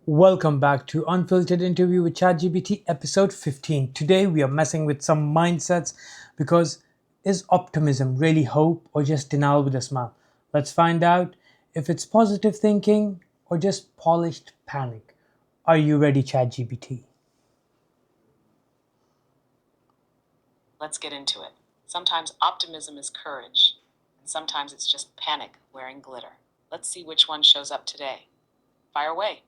Welcome back to Unfiltered Interview with ChatGPT episode 15. Today we are messing with some mindsets because is optimism really hope or just denial with a smile? Let's find out if it's positive thinking or just polished panic. Are you ready, ChatGPT? Let's get into it. Sometimes optimism is courage, and sometimes it's just panic wearing glitter. Let's see which one shows up today. Fire away.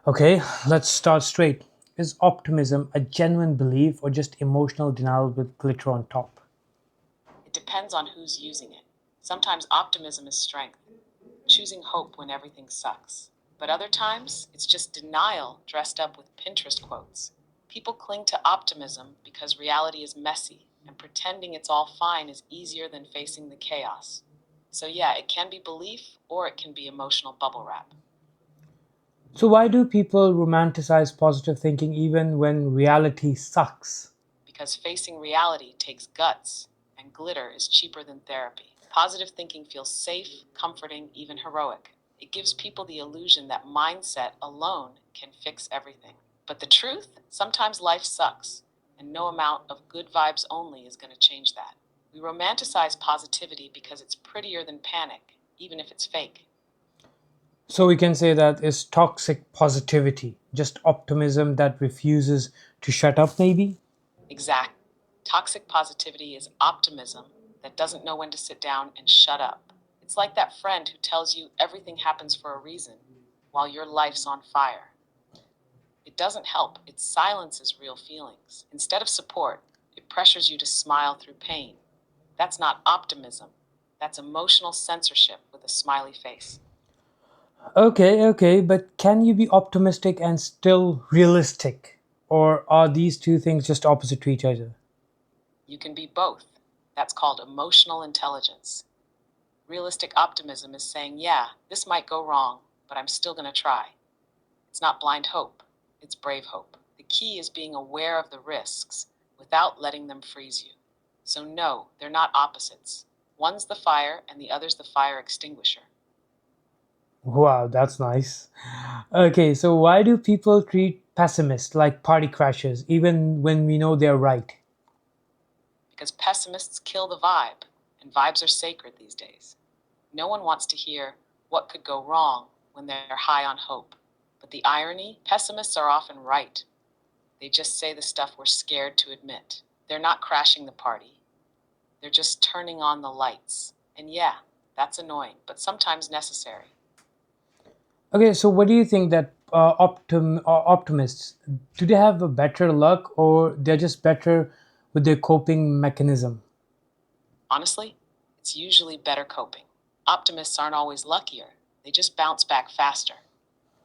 Okay, let's start straight. Is optimism a genuine belief or just emotional denial with glitter on top? It depends on who's using it. Sometimes optimism is strength, choosing hope when everything sucks. But other times, it's just denial dressed up with Pinterest quotes. People cling to optimism because reality is messy, and pretending it's all fine is easier than facing the chaos. So, yeah, it can be belief or it can be emotional bubble wrap. So, why do people romanticize positive thinking even when reality sucks? Because facing reality takes guts, and glitter is cheaper than therapy. Positive thinking feels safe, comforting, even heroic. It gives people the illusion that mindset alone can fix everything. But the truth? Sometimes life sucks, and no amount of good vibes only is going to change that. We romanticize positivity because it's prettier than panic, even if it's fake. So we can say that is toxic positivity, just optimism that refuses to shut up, maybe? Exact. Toxic positivity is optimism that doesn't know when to sit down and shut up. It's like that friend who tells you everything happens for a reason while your life's on fire. It doesn't help, it silences real feelings. Instead of support, it pressures you to smile through pain. That's not optimism, that's emotional censorship with a smiley face. Okay, but can you be optimistic and still realistic? Or are these two things just opposite to each other? You can be both. That's called emotional intelligence. Realistic optimism is saying, yeah, this might go wrong, but I'm still going to try. It's not blind hope, it's brave hope. The key is being aware of the risks without letting them freeze you. So, no, they're not opposites. One's the fire and the other's the fire extinguisher. Wow, that's nice. Okay, so why do people treat pessimists like party crashers even when we know they're right? Because pessimists kill the vibe, and vibes are sacred these days. No one wants to hear what could go wrong when they're high on hope. But the irony, pessimists are often right. They just say the stuff we're scared to admit. They're not crashing the party, they're just turning on the lights. And yeah, that's annoying, but sometimes necessary. Okay, so what do you think that optimists do they have a better luck or they're just better with their coping mechanism? Honestly, it's usually better coping. Optimists aren't always luckier, they just bounce back faster.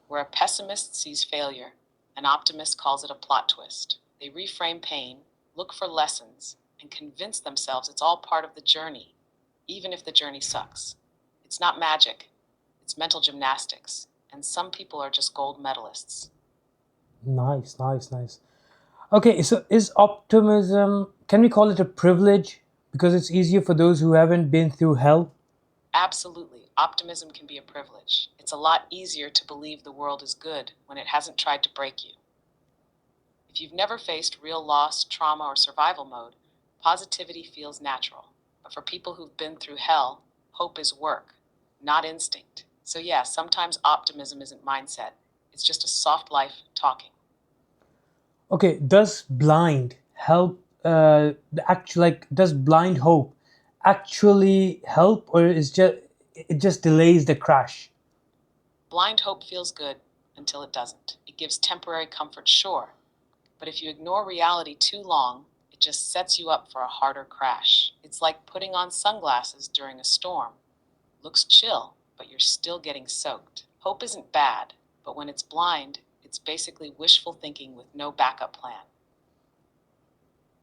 Where a pessimist sees failure, an optimist calls it a plot twist. They reframe pain, look for lessons, and convince themselves it's all part of the journey, even if the journey sucks. It's not magic, it's mental gymnastics, and some people are just gold medalists. Nice. Okay, so is optimism, can we call it a privilege because it's easier for those who haven't been through hell? Absolutely, optimism can be a privilege. It's a lot easier to believe the world is good when it hasn't tried to break you. If you've never faced real loss, trauma, or survival mode, positivity feels natural. But for people who've been through hell, hope is work, not instinct. So, yeah, sometimes optimism isn't mindset, it's just a soft life talking. Okay, does blind help, the actual, like, does blind hope actually help or is just, it just delays the crash? Blind hope feels good until it doesn't. It gives temporary comfort, sure, but if you ignore reality too long, it just sets you up for a harder crash. It's like putting on sunglasses during a storm. Looks chill, but you're still getting soaked. Hope isn't bad, but when it's blind, it's basically wishful thinking with no backup plan.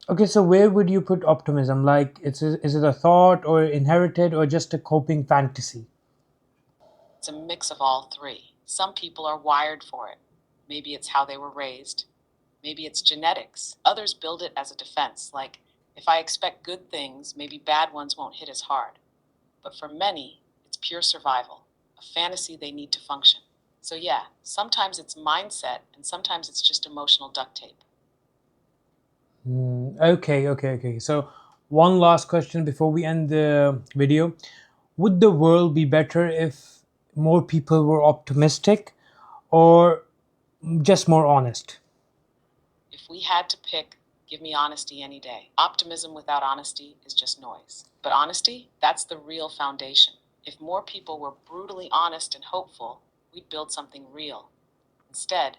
Okay, so where would you put optimism? Like, is it a thought or inherited or just a coping fantasy? It's a mix of all three. Some people are wired for it. Maybe it's how they were raised. Maybe it's genetics. Others build it as a defense, like, if I expect good things, maybe bad ones won't hit as hard. But for many, it's pure survival, a fantasy they need to function. So, yeah, sometimes it's mindset and sometimes it's just emotional duct tape. Okay. So, one last question before we end the video. Would the world be better if more people were optimistic or just more honest? If we had to pick, give me honesty any day. Optimism without honesty is just noise. But honesty, that's the real foundation. If more people were brutally honest and hopeful, we'd build something real. Instead,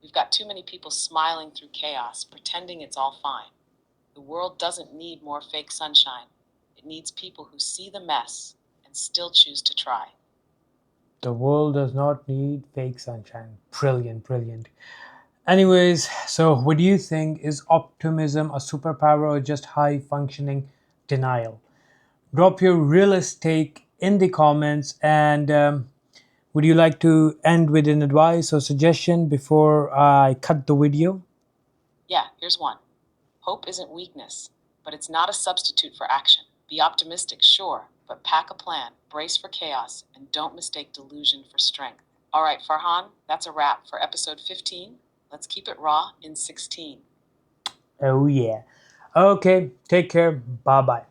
we've got too many people smiling through chaos, pretending it's all fine. The world doesn't need more fake sunshine. It needs people who see the mess and still choose to try. The world does not need fake sunshine. Brilliant, brilliant. Anyways, so what do you think? Is optimism a superpower or just high functioning denial? Drop your realist take in the comments. And would you like to end with an advice or suggestion before I cut the video? Yeah, here's one. Hope isn't weakness, but it's not a substitute for action. Be optimistic, sure, but pack a plan, brace for chaos, and don't mistake delusion for strength. All right, Farhan, that's a wrap for episode 15. Let's keep it raw in 16. Oh, yeah. Okay, take care. Bye bye.